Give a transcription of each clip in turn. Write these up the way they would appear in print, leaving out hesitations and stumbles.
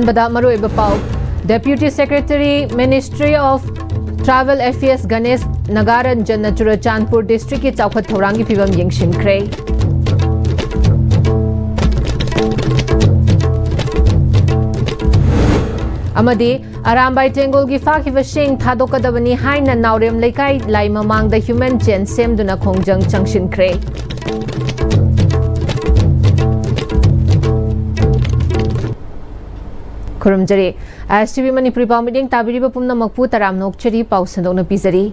ꯑꯍꯥꯟꯕꯗ ꯃꯔꯨꯑꯣꯏꯕ ꯄꯥꯎ deputy secretary ministry of travel affairs Ganesh ꯅꯒꯥꯔꯟꯖꯟꯅ ꯆꯨꯔꯆꯥꯟꯄꯨꯔ ꯗꯤꯁꯇ꯭ꯔꯤꯛꯀꯤ ꯆꯥꯎꯈꯠ ꯊꯧꯔꯥꯡꯒꯤ ꯐꯤꯚꯝ ꯌꯦꯡꯁꯤꯟꯈ꯭ꯔꯦ꯫ ꯑꯃꯗꯤ ꯑꯔꯥꯝꯕꯥꯏ ꯇꯦꯡꯒꯣꯜꯒꯤ ꯐꯥꯈꯤꯕꯁꯤꯡ ꯊꯥꯗꯣꯛꯀꯗꯕꯅꯤ ꯍꯥꯏꯅ ꯅꯥꯎꯔꯦꯝ ꯂꯩꯀꯥꯏ ꯂꯥꯏ ꯃꯃꯥꯡꯗ ꯍ꯭ꯌꯨꯃꯦꯟ ꯆꯦꯟ ꯁꯦꯝꯗꯨꯅ ꯈꯣꯡꯖꯪ ꯆꯪꯁꯤꯟꯈ꯭ꯔꯦ꯫ ꯈꯨꯔꯨꯝꯖꯔꯤ Am-Istv Manipuri ꯄꯥꯎ ꯃꯤꯠꯌꯦꯡ ꯇꯥꯕꯤꯔꯤꯕ ꯄꯨꯝꯅꯃꯛꯄꯨ ꯇꯔꯥꯝ ꯅꯣꯛꯆꯔꯤ ꯄꯥꯎ ꯁꯟꯗꯣꯛꯅ ꯄꯤꯖꯔꯤ꯫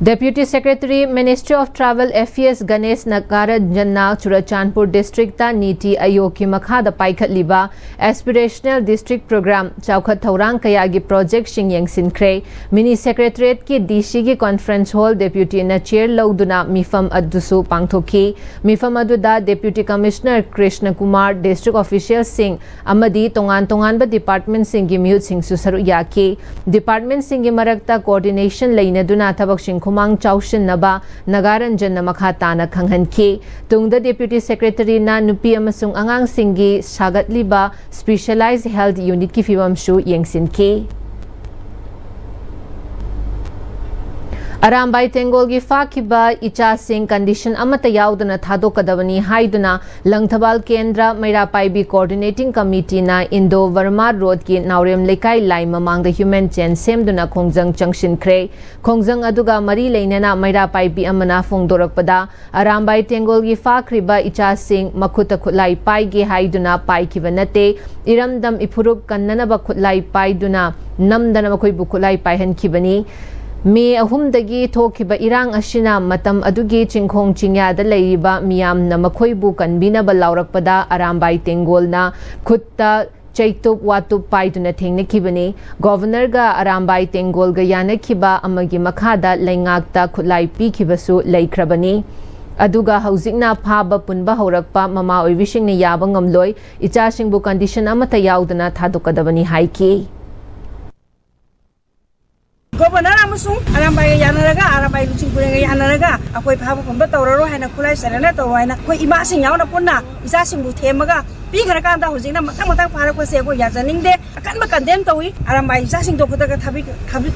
Deputy secretary ministry of travel affairs Ganesh ꯅꯒꯥꯔꯟꯖꯟꯅ ꯆꯨꯔꯆꯥꯟꯄꯨꯔ ꯗꯤꯁꯇ꯭ꯔꯤꯛꯇ ꯅꯤꯇꯤ ꯑꯌꯣꯒꯀꯤ ꯃꯈꯥꯗ ꯄꯥꯏꯈꯠꯂꯤꯕ ꯑꯦꯁꯄꯤꯔꯦꯁꯅꯦꯜ ꯗꯤꯁꯇ꯭ꯔꯤꯛ ꯄ꯭ꯔꯣꯒ꯭ꯔꯥꯝ ꯆꯥꯎꯈꯠ ꯊꯧꯔꯥꯡ ꯀꯌꯥꯒꯤ ꯄ꯭ꯔꯣꯖꯦꯛꯁꯤꯡ ꯌꯦꯡꯁꯤꯟꯈ꯭ꯔꯦ꯫ ꯃꯤꯅꯤ ꯁꯦꯀ꯭ꯔꯦꯇꯔꯤꯌꯦꯠꯀꯤ ꯗꯤꯁꯤꯒꯤ ꯀꯣꯟꯐꯔꯦꯟꯁ ꯍꯣꯜ ꯗꯦꯄ꯭ꯌꯨꯇꯤꯅ ꯆꯤꯌꯔ ꯂꯧꯗꯨꯅ ꯃꯤꯐꯝ ꯑꯗꯨꯁꯨ ꯄꯥꯡꯊꯣꯛꯈꯤ꯫ ꯃꯤꯐꯝ ꯑꯗꯨꯗ ꯗꯦꯄ꯭ꯌꯨꯇꯤ ꯀꯃꯤꯁꯅꯔ ꯀ꯭ꯔꯤꯁꯅ ꯀꯨꯃꯥꯔ, ꯗꯤꯁꯇ꯭ꯔꯤꯛ ꯑꯣꯐꯤꯁꯤꯌꯦꯜꯁꯤꯡ ꯑꯃꯗꯤ ꯇꯣꯉꯥꯟ-ꯇꯣꯉꯥꯟꯕ ꯗꯤꯄꯥꯔꯠꯃꯦꯟꯠꯁꯤꯡꯒꯤ ꯃꯤꯍꯨꯠꯁꯤꯡꯁꯨ ꯁꯔꯨꯛ ꯌꯥꯈꯤ꯫ ꯗꯤꯄꯥꯔꯠꯃꯦꯟꯠꯁꯤꯡꯒꯤ ꯃꯔꯛꯇ ꯀꯣꯑꯣꯔꯗꯤꯅꯦꯁꯟ ꯂꯩꯅꯗꯨꯅ ꯊꯕꯛꯁꯤꯡ ꯈꯨꯃꯥꯡ ꯆꯥꯎꯁꯤꯟꯅꯕ ꯅꯒꯥꯔꯟꯖꯟꯅ ꯃꯈꯥ ꯇꯥꯅ ꯈꯪꯍꯟꯈꯤ꯫ ꯇꯨꯡꯗ ꯗꯦꯄ꯭ꯌꯨꯇꯤ ꯁꯦꯀ꯭ꯔꯦꯇꯔꯤꯅ ꯅꯨꯄꯤ ꯑꯃꯁꯨꯡ ꯑꯉꯥꯡꯁꯤꯡꯒꯤ ꯁꯥꯒꯠꯂꯤꯕ ꯁ꯭ꯄꯦꯁꯤꯌꯦꯂꯥꯏꯖ ꯍꯦꯜꯊ ꯌꯨꯅꯤꯠꯀꯤ ꯐꯤꯚꯝꯁꯨ ꯌꯦꯡꯁꯤꯟꯈꯤ꯫ ꯑꯔꯥꯝꯕꯥꯏ ꯇꯦꯡꯒꯣꯜꯒꯤ ꯐꯥꯈꯤꯕ ꯏꯆꯥꯁꯤꯡ ꯀꯟꯗꯤꯁꯟ ꯑꯃꯠꯇ ꯌꯥꯎꯗꯅ ꯊꯥꯗꯣꯛꯀꯗꯕꯅꯤ ꯍꯥꯏꯗꯨꯅ ꯂꯪꯊꯕꯥꯜ ꯀꯦꯟꯗ꯭ꯔ ꯃꯩꯔꯥꯄꯥꯏꯕꯤ ꯀꯣꯑꯣꯔꯗꯤꯅꯦꯇꯤꯡ ꯀꯃꯤꯇꯤꯅ ꯏꯟꯗꯣ ꯕꯔꯃꯥ ꯔꯣꯗꯀꯤ ꯅꯥꯎꯔꯦꯝ ꯂꯩꯀꯥꯏ ꯂꯥꯏ ꯃꯃꯥꯡꯗ ꯍ꯭ꯌꯨꯃꯦꯟ ꯆꯦꯟ ꯁꯦꯝꯗꯨꯅ ꯈꯣꯡꯖꯪ ꯆꯪꯁꯤꯟꯈ꯭ꯔꯦ꯫ ꯈꯣꯡꯖꯪ ꯑꯗꯨꯒ ꯃꯔꯤ ꯂꯩꯅꯅ ꯃꯩꯔꯥꯄꯥꯏꯕꯤ ꯑꯃꯅ ꯐꯣꯡꯗꯣꯔꯛꯄꯗ ꯑꯔꯥꯝꯕꯥꯏ ꯇꯦꯡꯒꯣꯜꯒꯤ ꯐꯥꯈ꯭ꯔꯤꯕ ꯏꯆꯥꯁꯤꯡ ꯃꯈꯨꯠꯇ ꯈꯨꯠꯂꯥꯏ ꯄꯥꯏꯒꯦ ꯍꯥꯏꯗꯨꯅ ꯄꯥꯏꯈꯤꯕ ꯅꯠꯇꯦ, ꯏꯔꯝꯗꯝ ꯏꯐꯨꯔꯨꯞ ꯀꯟꯅꯅꯕ ꯈꯨꯠꯂꯥꯏ ꯄꯥꯏꯗꯨꯅ ꯅꯝꯗꯅ ꯃꯈꯣꯏꯕꯨ ꯈꯨꯠꯂꯥꯏ ꯄꯥꯏꯍꯟꯈꯤꯕꯅꯤ꯫ ꯃꯦ 3ꯗꯒꯤ ꯊꯣꯛꯈꯤꯕ ꯏꯔꯥꯡ ꯑꯁꯤꯅ ꯃꯇꯝ ꯑꯗꯨꯒꯤ ꯆꯤꯡꯈꯣꯡ ꯆꯤꯡꯌꯥꯗ ꯂꯩꯔꯤꯕ ꯃꯤꯌꯥꯝꯅ ꯃꯈꯣꯏꯕꯨ ꯀꯟꯕꯤꯅꯕ ꯂꯥꯎꯔꯛꯄꯗ ꯑꯔꯥꯝꯕꯥꯏ ꯇꯦꯡꯒꯣꯜꯅ ꯈꯨꯠꯇ ꯆꯩꯇꯨꯞ ꯋꯥꯇꯨꯞ ꯄꯥꯏꯗꯨꯅ ꯊꯦꯡꯅꯈꯤꯕꯅꯤ꯫ ꯒꯣꯚꯔꯅꯔꯒ ꯑꯔꯥꯝꯕꯥꯏ ꯇꯦꯡꯒꯣꯜꯒ ꯌꯥꯅꯈꯤꯕ ꯑꯃꯒꯤ ꯃꯈꯥꯗ ꯂꯩꯉꯥꯛꯇ ꯈꯨꯠꯂꯥꯏ ꯄꯤꯈꯤꯕꯁꯨ ꯂꯩꯈ꯭ꯔꯕꯅꯤ꯫ ꯑꯗꯨꯒ ꯍꯧꯖꯤꯛꯅ ꯐꯥꯕ ꯄꯨꯟꯕ ꯍꯧꯔꯛꯄ ꯃꯃꯥ ꯑꯣꯏꯕꯤꯁꯤꯡꯅ ꯌꯥꯕ ꯉꯝꯂꯣꯏ, ꯏꯆꯥꯁꯤꯡꯕꯨ ꯀꯟꯗꯤꯁꯟ ꯑꯃꯠꯇ ꯌꯥꯎꯗꯅ ꯊꯥꯗꯣꯛꯀꯗꯕꯅꯤ ꯍꯥꯏꯈꯤ꯫ Governor amasung Arambay yanaraga Arambay Luchingpurenga yanaraga akoi phaba pumba tawraro haina khulai sarana tawhaina koi ima sing yauna punna isa singbu themaga pi khara kanda hojina matang phara ko se ko yajaning de akan ma condemn tawi Arambay isa sing do phota ka thabi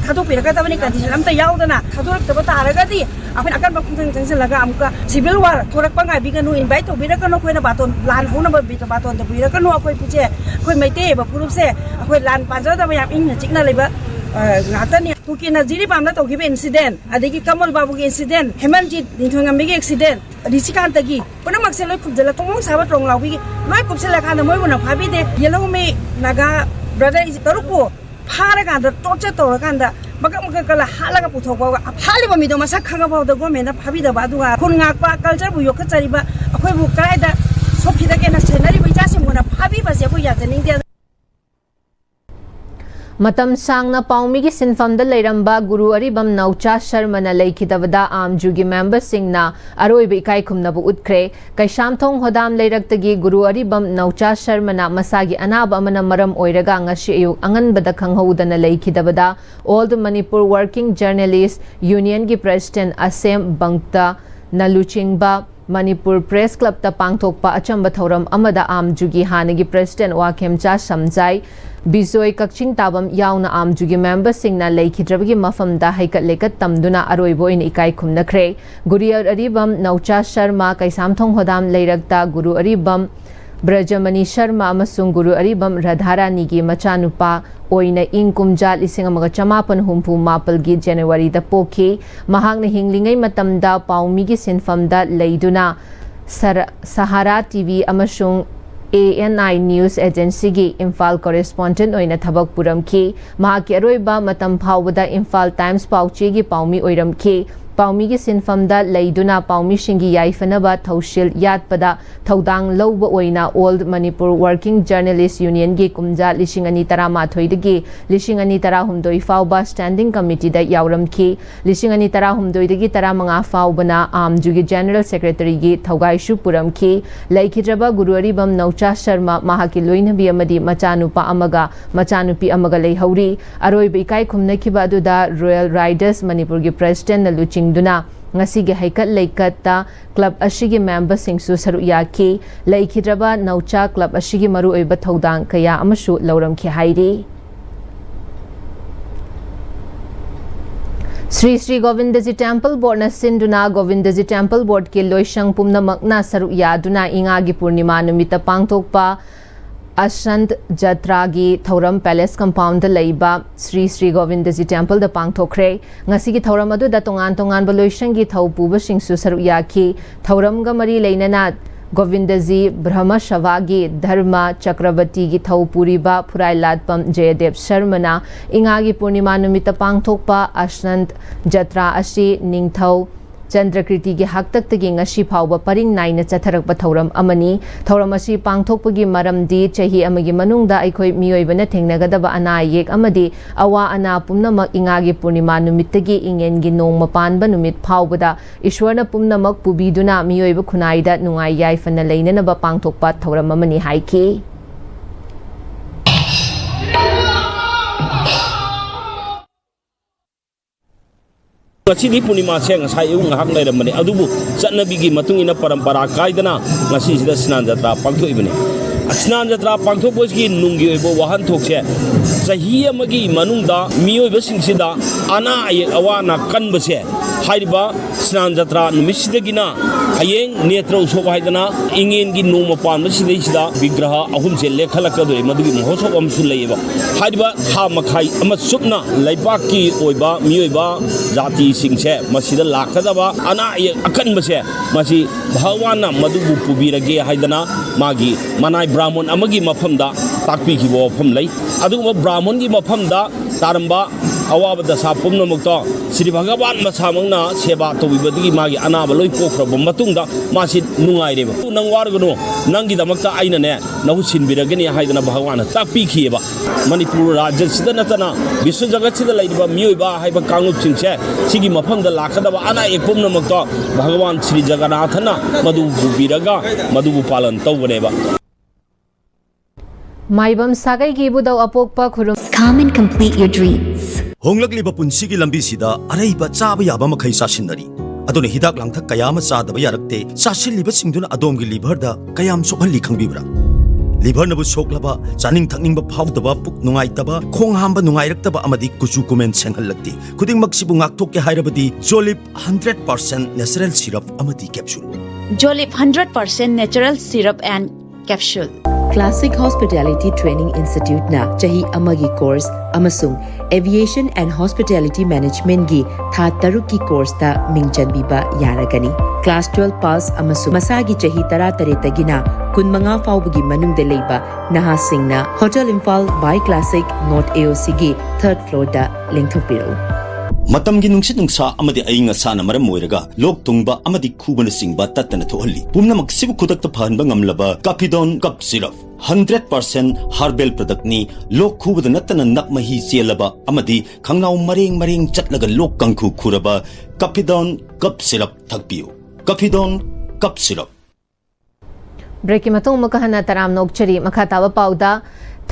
thadu piraga tabani condition amta yaudana thadurak taba taraga di apin akan ba khungjang jangsen laga amuka civil war thorak pa ngai biganu invite to biraka no koina baton lan hona ba bita baton de biraka no akoi puje koi maite ba purup se akoi lan panja da yam ing chikna leba ngata Tuki Najiri Pamna to give incident, Adiki Kamal Babu incident, Hemanjit, Ninthangami accident, Risikantagi, Punamaxelo Kudela Tomong Sabatong Lawi, my Kupsela and the Moon of Habide, Yellow Me, Naga, brother is Taruko, Paraganda, Torture Toraganda, Makamaka Halaga Putoba, Halibamido Masakanga about the woman of Habida Badua, Kunaka, culture, Yokatariba, Akobu Kaida, Sopida Gena Senari, which asked him when a Habiba Yabuya, the India. ꯃꯇꯝ ꯁꯥꯡꯅ ꯄꯥꯎꯃꯤꯒꯤ ꯁꯤꯟꯐꯝꯗ ꯂꯩꯔꯝꯕ ꯒꯨꯔꯨ ꯑꯔꯤꯕꯝ ꯅꯧꯆꯥ ꯁꯔꯃꯅ ꯂꯩꯈꯤꯗꯕꯗ ꯑꯥꯝꯖꯨꯒꯤ ꯃꯦꯝꯕꯔꯁꯤꯡꯅ ꯑꯔꯣꯏꯕ ꯏꯀꯥꯏꯈꯨꯝꯅꯕ ꯎꯠꯈ꯭ꯔꯦ꯫ ꯀꯩꯁꯥꯝꯊꯣꯡ ꯍꯣꯗꯥꯝ ꯂꯩꯔꯛꯇꯒꯤ ꯒꯨꯔꯨ ꯑꯔꯤꯕꯝ ꯅꯧꯆꯥ ꯁꯔꯃꯅ ꯃꯁꯥꯒꯤ ꯑꯅꯥꯕ ꯑꯃꯅ ꯃꯔꯝ ꯑꯣꯏꯔꯒ ꯉꯁꯤ ꯑꯌꯨꯛ ꯑꯉꯟꯕꯗ ꯈꯪꯍꯧꯗꯅ ꯂꯩꯈꯤꯗꯕꯗ ꯑꯣꯜ ꯃꯅꯤꯄꯨꯔ ꯋꯥꯔꯀꯤꯡ ꯖꯔꯅꯦꯂꯤꯁꯠ ꯌꯨꯅꯤꯌꯟꯒꯤ ꯄ꯭ꯔꯦꯁꯤꯗꯦꯟꯠ ꯑꯁꯦꯝ ꯕꯪꯛꯇꯅ ꯂꯨꯆꯤꯡꯕ ꯃꯅꯤꯄꯨꯔ ꯄ꯭ꯔꯦꯁ ꯀ꯭ꯂꯕꯇ ꯄꯥꯡꯊꯣꯛꯄ ꯑꯆꯝꯕ ꯊꯧꯔꯝ ꯑꯃꯗ ꯑꯥꯝꯖꯨꯒꯤ ꯍꯥꯟꯅꯒꯤ ꯄ꯭ꯔꯦꯁꯤꯗꯦꯟꯠ ꯋꯥꯈꯦꯝꯆꯥ ꯁꯝꯖꯥꯏ, ꯕꯤꯖꯣꯏ ꯀꯛꯆꯤꯡ ꯇꯥꯕꯝ ꯌꯥꯎꯅ ꯑꯥꯝꯖꯨꯒꯤ ꯃꯦꯝꯕꯔꯁꯤꯡꯅ ꯂꯩꯈꯤꯗ꯭ꯔꯕꯒꯤ ꯃꯐꯝꯗ ꯍꯩꯀꯠ ꯂꯩꯀꯠ ꯇꯝꯗꯨꯅ ꯑꯔꯣꯏꯕ ꯑꯣꯏꯅ ꯏꯀꯥꯏ ꯈꯨꯝꯅꯈ꯭ꯔꯦ꯫ ꯒꯨꯔꯨ ꯑꯔꯤꯕꯝ ꯅꯧꯆꯥ ꯁꯔꯃ ꯀꯩꯁꯥꯝꯊꯣꯡ ꯍꯣꯗꯥꯝ ꯂꯩꯔꯛꯇ ꯒꯨꯔꯨ ꯑꯔꯤꯕꯝ ꯕ꯭ꯔꯖꯃꯅꯤ ꯁꯔꯃ ꯑꯃꯁꯨꯡ ꯒꯨꯔꯨ ꯑꯔꯤꯕꯝ ꯔꯥꯙꯥꯔꯥꯅꯤꯒꯤ ꯃꯆꯥꯅꯨꯄꯥ ꯑꯣꯏꯅ ꯏꯪ ꯀꯨꯝꯖꯥ 1967ꯒꯤ ꯖꯅꯋꯥꯔꯤꯗ ꯄꯣꯛꯈꯤ꯫ ꯃꯍꯥꯛꯅ ꯍꯤꯡꯂꯤꯉꯩ ꯃꯇꯝꯗ ꯄꯥꯎꯃꯤꯒꯤ ꯁꯤꯟꯐꯝꯗ ꯂꯩꯗꯨꯅ ꯁꯍꯥꯔꯥ ꯇꯤꯚꯤ ꯑꯃꯁꯨꯡ ANI ꯅ꯭ꯌꯨꯁ ꯑꯦꯖꯦꯟꯁꯤꯒꯤ ꯏꯝꯐꯥꯜ ꯀꯣꯔꯦꯁꯄꯣꯟꯗꯦꯟꯠ ꯑꯣꯏꯅ ꯊꯕꯛ ꯄꯨꯔꯝꯈꯤ꯫ ꯃꯍꯥꯛꯀꯤ ꯑꯔꯣꯏꯕ ꯃꯇꯝ ꯐꯥꯎꯕꯗ ꯏꯝꯐꯥꯜ ꯇꯥꯏꯝꯁ ꯄꯥꯎꯆꯦꯒꯤ ꯄꯥꯎꯃꯤ ꯑꯣꯏꯔꯝꯈꯤ꯫ ꯄꯥꯎꯃꯤꯒꯤ ꯁꯤꯟꯐꯝꯗ ꯂꯩꯗꯨꯅ ꯄꯥꯎꯃꯤꯁꯤꯡꯒꯤ ꯌꯥꯏꯐꯅꯕ ꯊꯧꯁꯤꯜ ꯌꯥꯠꯄꯗ ꯊꯧꯗꯥꯡ ꯂꯧꯕ ꯑꯣꯏꯅ ꯑꯣꯜ ꯃꯅꯤꯄꯨꯔ ꯋꯥꯔꯀꯤꯡ ꯖꯔꯅꯦꯂꯤꯁꯠ ꯌꯨꯅꯤꯌꯟꯒꯤ ꯀꯨꯝꯖꯥ 2011ꯗꯒꯤ 2018 ꯐꯥꯎꯕ ꯁ꯭ꯇꯦꯟꯗꯤꯡ ꯀꯃꯤꯇꯤꯗ ꯌꯥꯎꯔꯝꯈꯤ꯫ 2018ꯗꯒꯤ 15 ꯐꯥꯎꯕꯅ ꯑꯥꯝꯖꯨꯒꯤ ꯖꯦꯅꯔꯦꯜ ꯁꯦꯀ꯭ꯔꯦꯇꯔꯤꯒꯤ ꯊꯧꯒꯥꯏꯁꯨ ꯄꯨꯔꯝꯈꯤ꯫ ꯂꯩꯈꯤꯗ꯭ꯔꯕ ꯒꯨꯔꯨ ꯑꯔꯤꯕꯝ ꯅꯧꯆꯥ ꯁꯔꯃ ꯃꯍꯥꯛꯀꯤ ꯂꯣꯏꯅꯕꯤ ꯑꯃꯗꯤ ꯃꯆꯥꯅꯨꯄꯥ ꯑꯃꯒ ꯃꯆꯥꯅꯨꯄꯤ ꯑꯃꯒ ꯂꯩꯍꯧꯔꯤ꯫ ꯑꯔꯣꯏꯕ ꯏꯀꯥꯏ ꯈꯨꯝꯅꯈꯤꯕ ꯑꯗꯨꯗ ꯔꯣꯌꯦꯜ ꯔꯥꯏꯗꯔꯁ ꯃꯅꯤꯄꯨꯔꯒꯤ ꯄ꯭ꯔꯦꯁꯤꯗꯦꯟꯠꯅ ꯂꯨꯆꯤꯡꯗꯨꯅ ngasi gi haikat leikata club ashigi member singsu saru yaki leikidraba naucha club ashigi maru oiba thodang kaya amashu lauram ki hairi Sri Sri Govindaji Temple Board na sinduna Govindaji Temple Board ke loisang pumnamak na saru yaduna ingagi purnima numita pangthokpa Ashant Jatragi Thauram Palace Compound Laiba Sri Sri Govindaji Temple da pangthokre ngasi gi thauram adu da tongan ba loisang gi thau puba singsu saru yaki thauram ga mari leinana Govindaji Brahma Shavagi Dharma Chakravati gi thau puriba Phurai Latpam Jayadev Sharmana ingagi purnima numita pangthokpa Ashant Jatra ashi ningthau Chandrakriti gi haktak tagi ngasi phawba paring naina chatharakpa thauram amani thauram asi pangthokpagi maramdi chahi amagi manungda aikhoi miyoibana thengnagadaba ana yek amadi awa ana pumnamak ingagi purnima numittagi ingen gi nongma panba numit phawbada ishwarna pumnamak pubiduna miyoiba khunaida nungai yaifana leinanaba pangthokpa thauram amani haiki ngasi punima se ngasai ung hak leiramani adubu chatnabigi matungina parampara kaidana ngasi sida snan jatra pangthoibani snan jatra pangthokboski nunggi oibo wahan thokse sahi amagi manungda miyoiba singsida ana ayek awana kanbase haiba snan jatra numisidagina hayeng netra usok haidana ingen gi noma pan sida vigraha ahum se lekhalakadoi madugi mohosok amsu leiba haiba ha makhai ama supna laibaki oiba miyoiba jati singse masida lakadaba ana akan base masi bhagwana madubu pubirage haidana magi manai brahmon amagi mafamda takpi ki bo pham lei aduguma brahmon gi mafamda taramba awabada sa pumna mukta Sri Bhagavan masamangna seba tobibadigi magi anaba loi pokhraba matungda masi nungai reba nang wargano nangi damakta aina ne nahu sinbiragani haidana bhagwana takpi khieba Manipur rajya sida natana biswa jagat sida laiba miyoiba haiba kanglup singse sigi mafamda lakadaba ana ekpumna mukta Bhagavan Sri Jagannathana madu bubiraga madu palan tawbaneba Maibam sagai gi budau apokpa khurum Come and complete your dreams. Honglakliba punsigi lambi sida araiba chaba yaba makhai sasinari adone hidak langthak kayama chadaba yarakte sasilliba singduna adomgi liver da kayam sokhalli khangbibra liver nabu soklaba chaning thakningba phawdaba puk nungaitaba khong hamba nungairaktaba amadi kuchu kumen senghallakti khuding maksibu ngakthok ke hairabadi Jolip 100% natural syrup amadi capsule Jolip 100% natural syrup and capsule Classic Hospitality Training Institute na chahi amagi course amasung Aviation and Hospitality Management gi tha taruk ki course ta mingchanbiba yaragani Class 12 pass amasung masagi chahi tara tare tagina kunmanga fawbagi manungda leiba naha singna Hotel Imphal by Classic North AOC gi 3rd floor da lengthopiro matamgi nungsit nungsa amadi ainga sana maram moiraga lok tungba amadi khubana singba tatana thohalli pumnamak sibu khudakta phanba ngamlaba Capidon cup syrup 100% herbal product ni lok khubada natana nakmahi chelaba amadi khangnaw maring chatlaga lok kangkhu khuraba Capidon cup syrup thakpiu Capidon cup syrup break matung makahana taram nokchari makhataba pauda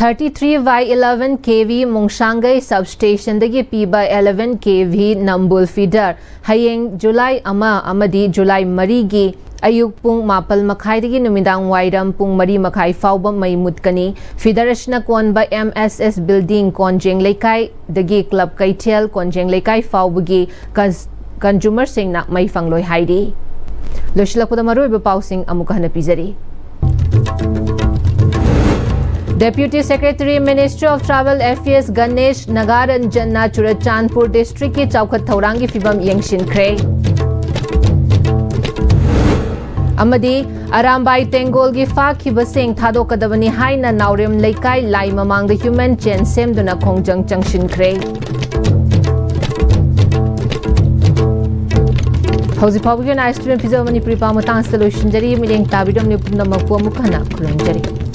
33/11 kV Mungshangai substation dagi piba 11 kV Nambul feeder hayeng July amadi July marigi ayuk pung mapal makhai dagi numidang wairam pung mari makhai fawba mai mutkani feeder ashna konba MSS building konjeng lekai dagi club kaitel konjeng lekai fawbagi consumer sing nak mai fangloi haidi loshilakpuda maroi ba pausing amukahana pizari Deputy Secretary Ministry of Travel Affairs Ganesh Nagaranjan na Churachandpur District ki Chawkhat Thaurangi fibam yengshinkhre amadi Arambai Tengol gi fakhiba sing thadokadabani haina naurem leikai lai mamang the human chain semduna khongjang changshinkhre Hausi Pawgan Am-Istv Manipuri Pamatang Solution Jari Miling Tabidam Nipunda Makwa Mukhana Kurunjari